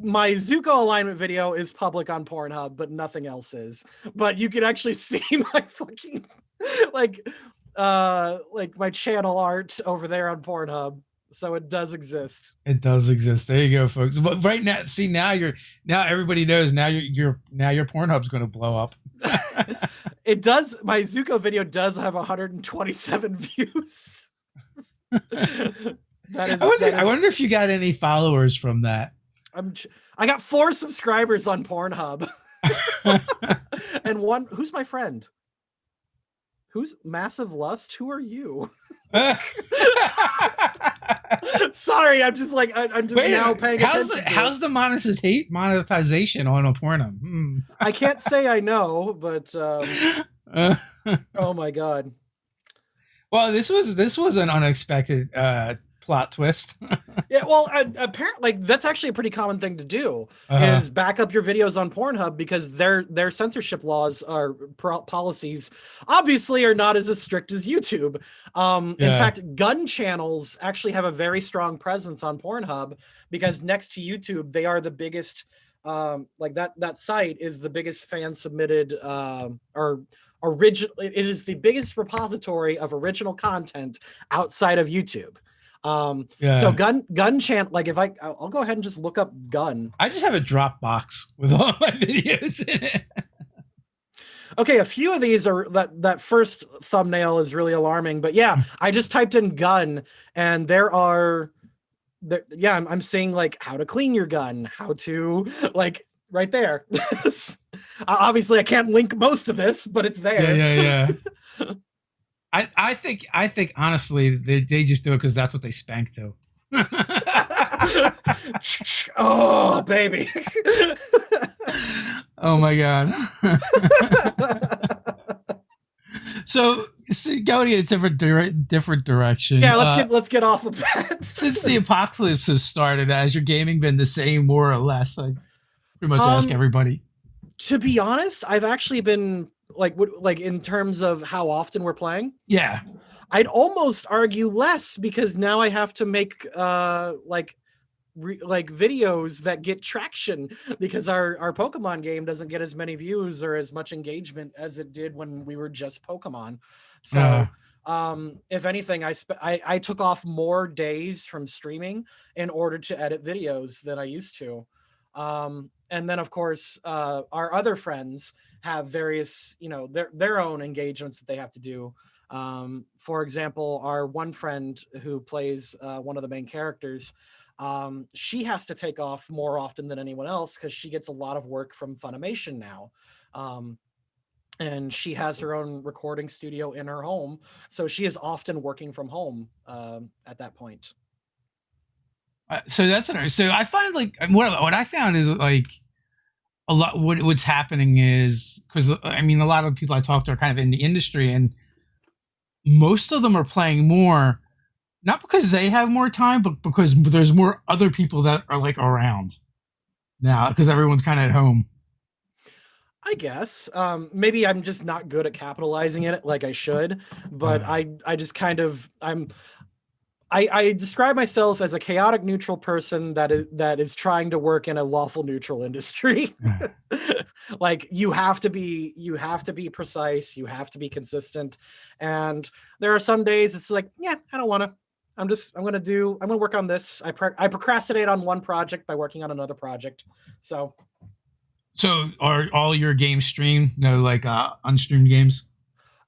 my Zuko alignment video is public on Pornhub, but nothing else is. But you can actually see my fucking like my channel art over there on Pornhub. So it does exist. It does exist. There you go, folks. But right now, see, now everybody knows now your Pornhub's going to blow up. It does. My Zuko video does have 127 views. I wonder if you got any followers from that. I got 4 subscribers on Pornhub. And one, who's my friend? Who's Massive Lust? Who are you? Sorry, I'm just like I'm just now paying attention. How's the monetization on a porno? I can't say I know, but oh my god. Well, this was an unexpected plot twist. Yeah, well, apparently, like that's actually a pretty common thing to do is back up your videos on Pornhub because their censorship laws or policies obviously are not as strict as YouTube. In fact, gun channels actually have a very strong presence on Pornhub because next to YouTube, they are the biggest. Like that site is the biggest fan submitted or original. It is the biggest repository of original content outside of YouTube. So gun chant, like if I'll go ahead and just look up gun. I just have a Dropbox with all my videos in it. Okay, a few of these are that first thumbnail is really alarming, but yeah, I just typed in gun and I'm seeing like how to clean your gun, how to like right there. Obviously I can't link most of this, but it's there. Yeah. I think honestly they just do it because that's what they spank to. Oh baby. Oh my god. So going in a different direction. Yeah, let's get off of that. Since the apocalypse has started, has your gaming been the same more or less? I pretty much ask everybody. To be honest, I've actually been like in terms of how often we're playing. Yeah. I'd almost argue less, because now I have to make like videos that get traction, because our Pokemon game doesn't get as many views or as much engagement as it did when we were just Pokemon. So if anything, I took off more days from streaming in order to edit videos than I used to. And then of course our other friends have various, their own engagements that they have to do. For example, our one friend who plays one of the main characters, she has to take off more often than anyone else because she gets a lot of work from Funimation now. And she has her own recording studio in her home, so she is often working from home at that point. So that's interesting. So I find like what I found is like a lot. What's happening is, because I mean, a lot of people I talk to are kind of in the industry, and most of them are playing more, not because they have more time, but because there's more other people that are like around now, because everyone's kind of at home. I guess maybe I'm just not good at capitalizing it like I should, but I just kind of I describe myself as a chaotic neutral person that is trying to work in a lawful neutral industry. Like you have to be precise, you have to be consistent, and there are some days it's like, yeah, I don't want to. I'm gonna work on this. I procrastinate on one project by working on another project. So are all your games streamed? No, like unstreamed games?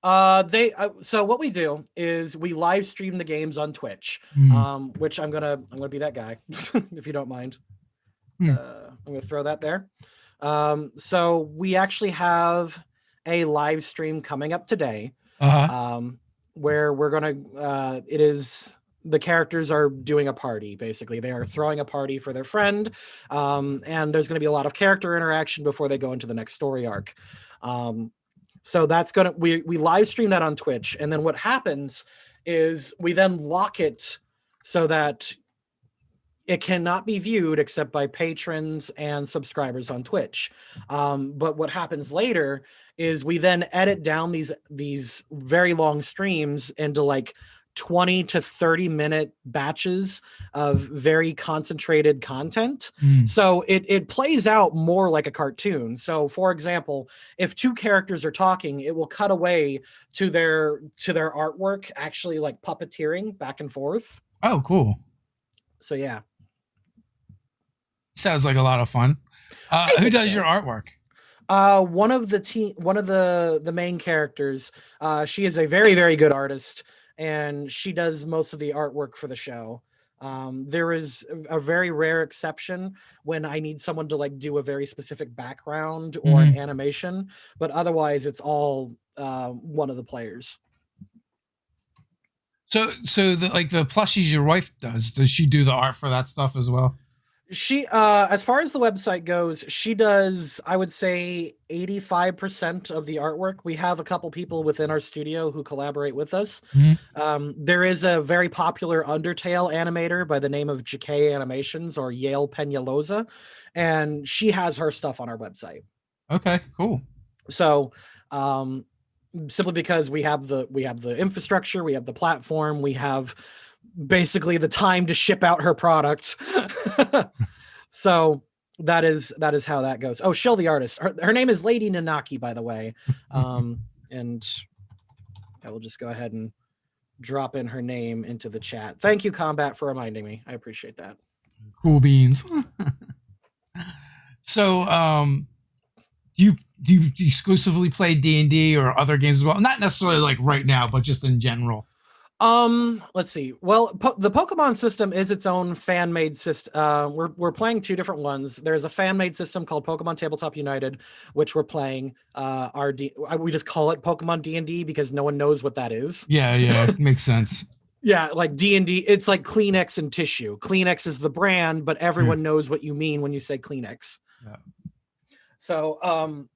So what we do is we live stream the games on Twitch, which I'm gonna be that guy if you don't mind. I'm gonna throw that there. So we actually have a live stream coming up today, where we're gonna the characters are doing a party. Basically, they are throwing a party for their friend, and there's going to be a lot of character interaction before they go into the next story arc. So that's we live stream that on Twitch, and then what happens is we then lock it so that it cannot be viewed except by patrons and subscribers on Twitch. But what happens later is we then edit down these very long streams into like 20 to 30 minute batches of very concentrated content. So it plays out more like a cartoon. So for example, if two characters are talking, it will cut away to their artwork actually like puppeteering back and forth. Oh, cool. So yeah. Sounds like a lot of fun. Who does your artwork? One of the main characters. She is a very, very good artist, and she does most of the artwork for the show. There is a very rare exception when I need someone to like do a very specific background or an animation, but otherwise it's all one of the players. So the plushies your wife does she do the art for that stuff as well? She as far as the website goes, she does, I would say, 85% of the artwork. We have a couple people within our studio who collaborate with us. There is a very popular Undertale animator by the name of JK Animations, or Yale Peñalosa, and she has her stuff on our website. Okay, cool. So simply because we have the infrastructure, we have the platform, we have basically the time to ship out her products. So that is how that goes. Oh, Shill the artist. Her name is Lady Nanaki, by the way. And I will just go ahead and drop in her name into the chat. Thank you, Combat, for reminding me. I appreciate that. Cool beans. So do you exclusively play D&D or other games as well? Not necessarily like right now, but just in general. Let's see. Well, the Pokemon system is its own fan-made system. We're playing two different ones. There's a fan-made system called Pokemon Tabletop United, which we're playing. We just call it Pokemon D&D because no one knows what that is. Yeah, it makes sense. Yeah, like D&D, it's like Kleenex and tissue. Kleenex is the brand, but everyone knows what you mean when you say Kleenex. Yeah. So,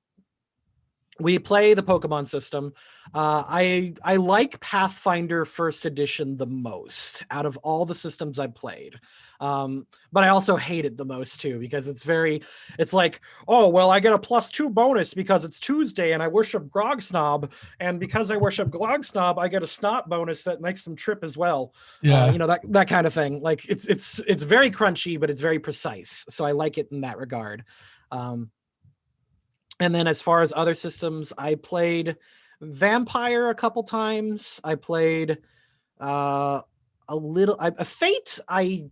We play the Pokemon system. I like Pathfinder First Edition the most out of all the systems I've played. But I also hate it the most too because it's like, oh well, I get a +2 bonus because it's Tuesday and I worship Grogsnob, and because I worship Grogsnob, I get a snot bonus that makes them trip as well. Yeah. You know, that kind of thing. Like it's very crunchy, but it's very precise. So I like it in that regard. And then as far as other systems, I played Vampire a couple times. I played a little Fate. I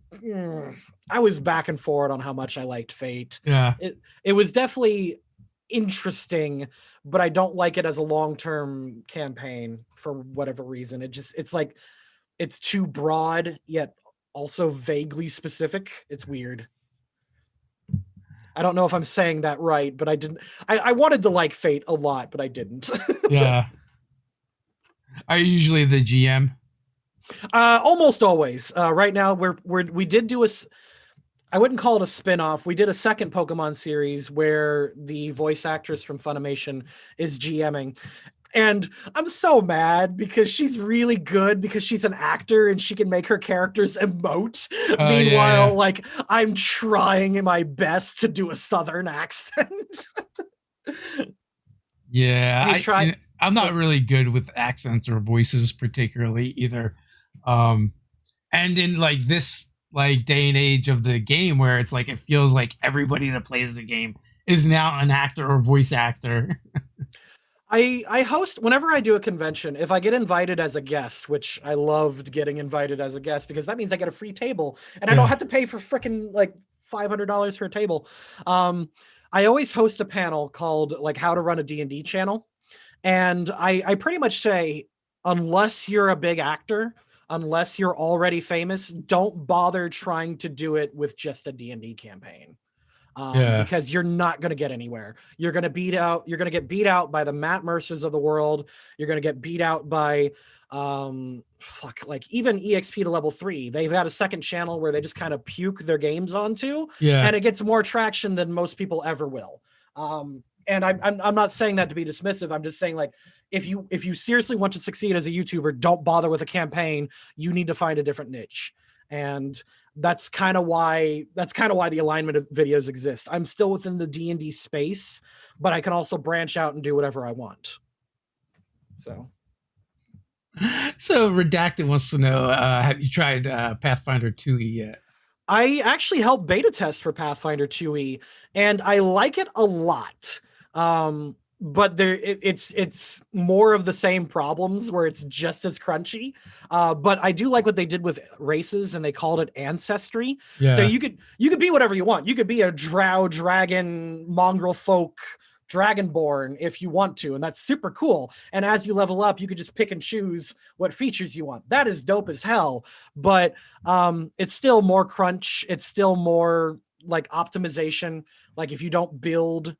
was back and forth on how much I liked Fate. Yeah. It was definitely interesting, but I don't like it as a long-term campaign for whatever reason. It's like it's too broad yet also vaguely specific. It's weird. I don't know if I'm saying that right, but I didn't. I wanted to like Fate a lot, but I didn't. Yeah. Are you usually the GM? Almost always. Right now, we did do I wouldn't call it a spin-off. We did a second Pokemon series where the voice actress from Funimation is GMing. And I'm so mad because she's really good because she's an actor and she can make her characters emote. Meanwhile, Yeah. like I'm trying my best to do a Southern accent. Yeah. You try. I'm not really good with accents or voices particularly either. And in like this like day and age of the game where it's like it feels like everybody that plays the game is now an actor or voice actor. I host whenever I do a convention. If I get invited as a guest, which I loved getting invited as a guest because that means I get a free table and I don't have to pay for freaking like $500 for a table. I always host a panel called like how to run a D&D channel. And I pretty much say, unless you're a big actor, unless you're already famous, don't bother trying to do it with just a D&D campaign. Because you're not going to get anywhere. You're going to get beat out by the Matt Mercers of the world. You're going to get beat out by like even EXP to level 3. They've got a second channel where they just kind of puke their games onto, and it gets more traction than most people ever will. And I'm not saying that to be dismissive. I'm just saying, like, if you seriously want to succeed as a YouTuber, don't bother with a campaign. You need to find a different niche. And that's kind of why the alignment of videos exist. I'm still within the D&D space, but I can also branch out and do whatever I want. So Redacted wants to know, have you tried Pathfinder 2e yet? I actually helped beta test for Pathfinder 2e, and I like it a lot. But it's more of the same problems where it's just as crunchy. But I do like what they did with races, and they called it ancestry. Yeah. So you could be whatever you want. You could be a drow, dragon, mongrel folk, dragonborn if you want to, and that's super cool. And as you level up, you could just pick and choose what features you want. That is dope as hell. But it's still more crunch. It's still more like optimization. Like if you don't build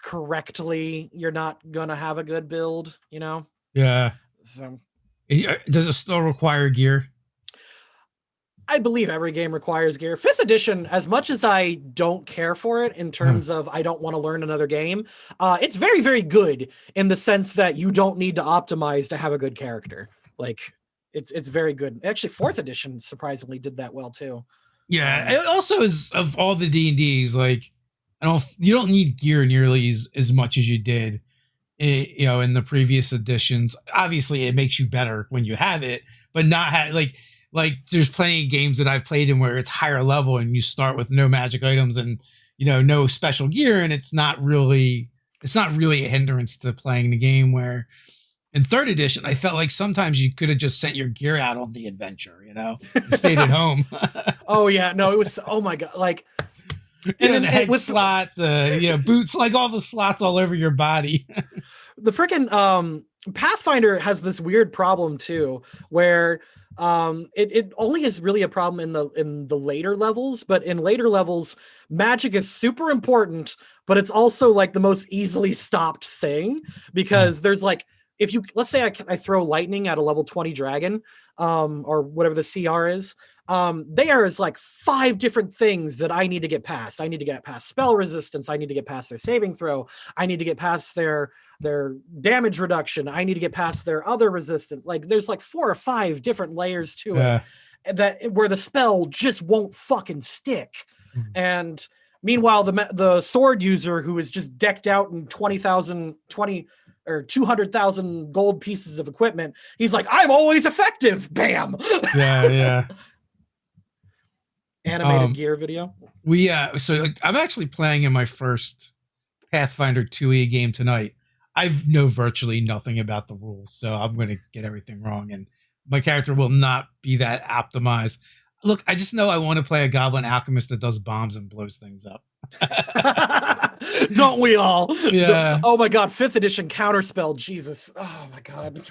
correctly, you're not gonna have a good build, you know? Yeah. So does it still require gear? I believe every game requires gear. 5th edition, as much as I don't care for it in terms of I don't want to learn another game, it's very, very good in the sense that you don't need to optimize to have a good character. Like it's very good. Actually, 4th edition surprisingly did that well too. Yeah. It also is, of all the D&Ds, like you don't need gear nearly as much as you did, in the previous editions. Obviously, it makes you better when you have it, but not like there's plenty of games that I've played in where it's higher level and you start with no magic items and no special gear, and it's not really a hindrance to playing the game. Where in 3rd edition, I felt like sometimes you could have just sent your gear out on the adventure, and stayed at home. Oh yeah, no, it was, oh my god, like. And then the head slot, the boots, like all the slots all over your body. The freaking Pathfinder has this weird problem too, where it only is really a problem in the later levels, but in later levels, magic is super important, but it's also like the most easily stopped thing because there's like if you, let's say I throw lightning at a level 20 dragon, or whatever the CR is, there is like 5 different things that I need to get past. I need to get past spell resistance. I need to get past their saving throw. I need to get past their damage reduction. I need to get past their other resistance. Like there's like 4 or 5 different layers to it that where the spell just won't fucking stick. And meanwhile, the sword user who is just decked out in 20,000 or 200,000 gold pieces of equipment, he's like, I'm always effective. Bam. Yeah. Animated gear video. So I'm actually playing in my first Pathfinder 2e game tonight. I know virtually nothing about the rules, so I'm going to get everything wrong, and my character will not be that optimized. Look, I just know I want to play a goblin alchemist that does bombs and blows things up. Don't we all? Yeah. Oh my god, 5th edition counterspell. Jesus. Oh my god.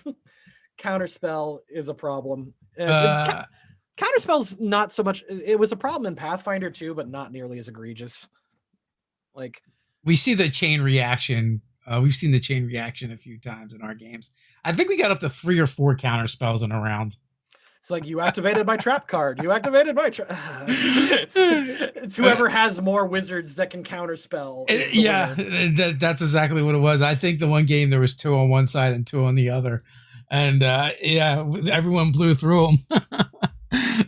Counterspell is a problem. Counterspell's not so much. It was a problem in Pathfinder 2, but not nearly as egregious. Like, we see the chain reaction. We've seen the chain reaction a few times in our games. I think we got up to 3 or 4 counterspells in a round. It's like, you activated my trap card. You activated my trap. It's whoever has more wizards that can counterspell. Yeah, that's exactly what it was. I think the one game there was 2 on one side and 2 on the other. And everyone blew through them.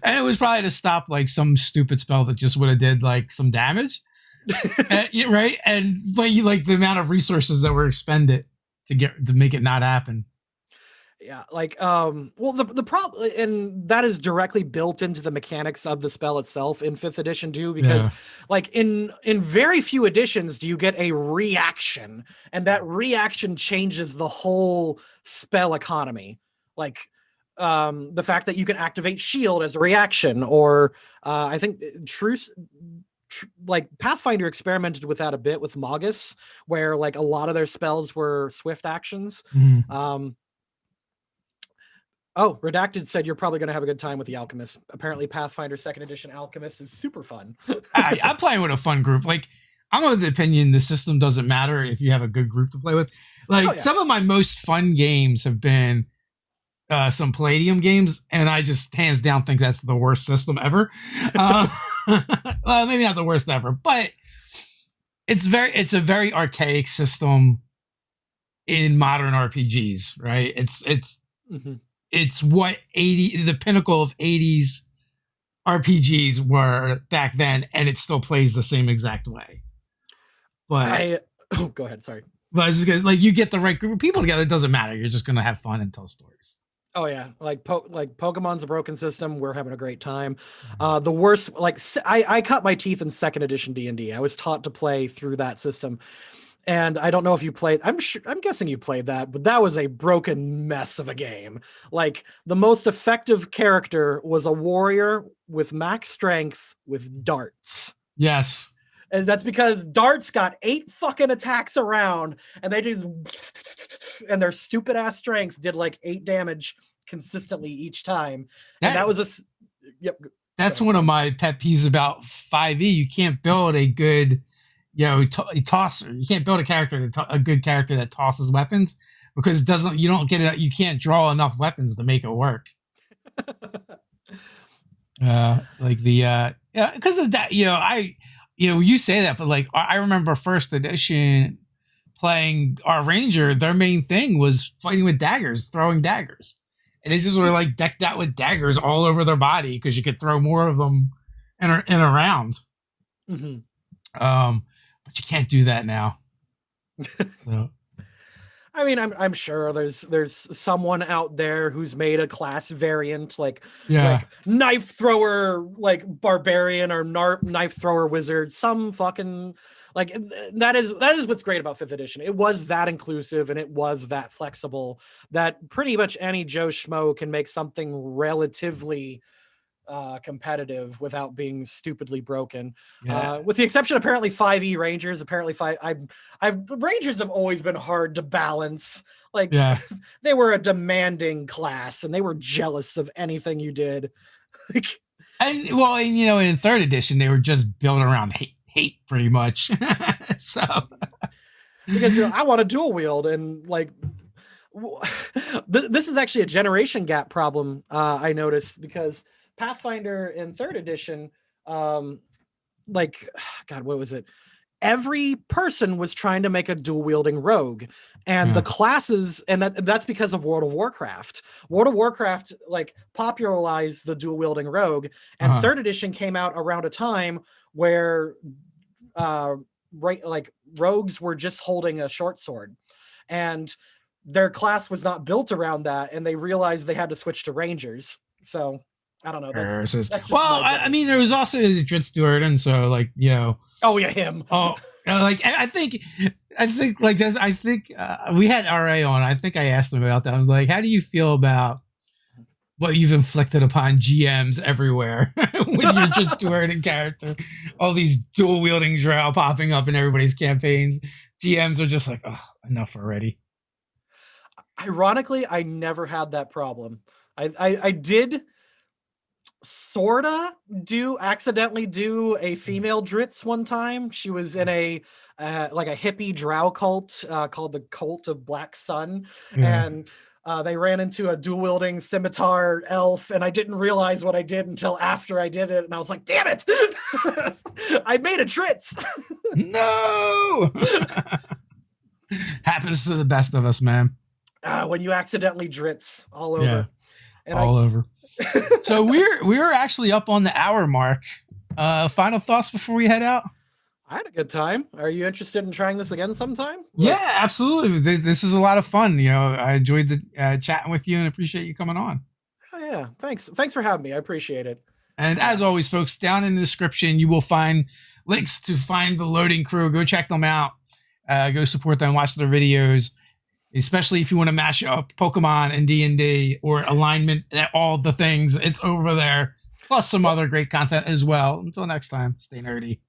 And it was probably to stop like some stupid spell that just would have did like some damage. Right? But you like the amount of resources that were expended to make it not happen. Yeah, like well, the problem, and that is directly built into the mechanics of the spell itself in 5th edition too, because like in very few editions do you get a reaction, and that reaction changes the whole spell economy. Like the fact that you can activate shield as a reaction, or I think like Pathfinder experimented with that a bit with Magus, where like a lot of their spells were swift actions. Oh, Redacted said you're probably going to have a good time with the Alchemist. Apparently, Pathfinder 2nd Edition Alchemist is super fun. I'm playing with a fun group. Like, I'm of the opinion the system doesn't matter if you have a good group to play with. Like, some of my most fun games have been some Palladium games, and I just hands down think that's the worst system ever. Well, maybe not the worst ever, but it's a very archaic system in modern RPGs, right? It's what the pinnacle of 80s RPGs were back then, and it still plays the same exact way. But go ahead, sorry. But it's just, like, you get the right group of people together, it doesn't matter. You're just gonna have fun and tell stories. Oh yeah, like Pokemon's a broken system. We're having a great time. The worst, like I cut my teeth in 2nd edition D&D. I was taught to play through that system. And I don't know if you played, I'm guessing you played that, but that was a broken mess of a game. Like, the most effective character was a warrior with max strength with darts. Yes. And that's because darts got 8 fucking attacks around, and they just, and their stupid ass strength did like 8 damage consistently each time. And that was that's one of my pet peeves about 5e. You can't build a good, tosser. You can't build a good character that tosses weapons, because you don't get it. You can't draw enough weapons to make it work. Because of that, you say that, but like, I remember 1st edition playing our ranger. Their main thing was fighting with daggers, throwing daggers, and they just were like decked out with daggers all over their body because you could throw more of them in a round. But you can't do that now. So. I mean, I'm sure there's someone out there who's made a class variant, like knife thrower, like barbarian, or knife thrower wizard. Some fucking, like, that is what's great about 5th edition. It was that inclusive, and it was that flexible, that pretty much any Joe Schmo can make something relatively competitive without being stupidly broken. With the exception, apparently, 5e Rangers. Apparently, Rangers have always been hard to balance. Like, they were a demanding class, and they were jealous of anything you did. in 3rd edition, they were just built around hate pretty much. So, because I want to dual wield, and like, This is actually a generation gap problem, I noticed, because Pathfinder in third edition, like, God, what was it? Every person was trying to make a dual wielding rogue, and the classes, and that's because of World of Warcraft. World of Warcraft like popularized the dual wielding rogue, and third edition came out around a time where like rogues were just holding a short sword, and their class was not built around that, and they realized they had to switch to rangers. So I don't know. That's just well, I mean, there was also Drit Stewart, and so like, you know. Oh yeah, him. Oh, like I think like that's. I think we had RA on. I think I asked him about that. I was like, "How do you feel about what you've inflicted upon GMs everywhere with your Drit Stewart and character? All these dual wielding drow popping up in everybody's campaigns. GMs are just like, oh, enough already." Ironically, I never had that problem. I did sorta accidentally do a female Dritz one time. She was in a like a hippie drow cult called the Cult of Black Sun, and they ran into a dual wielding scimitar elf, and I didn't realize what I did until after I did it, and I was like, damn it. I made a Dritz. No. Happens to the best of us, man. When you accidentally Dritz all over. Yeah. And all over. So we're actually up on the hour mark. Final thoughts before we head out? I had a good time. Are you interested in trying this again sometime? Yeah, absolutely. This is a lot of fun. You know, I enjoyed the chatting with you and appreciate you coming on. Oh yeah, thanks for having me. I appreciate it. And as always, folks, down in the description you will find links to find the Loading Crew. Go check them out. Go support them. Watch their videos. Especially if you want to mash up Pokemon and D&D or alignment, all the things, it's over there. Plus some other great content as well. Until next time, stay nerdy.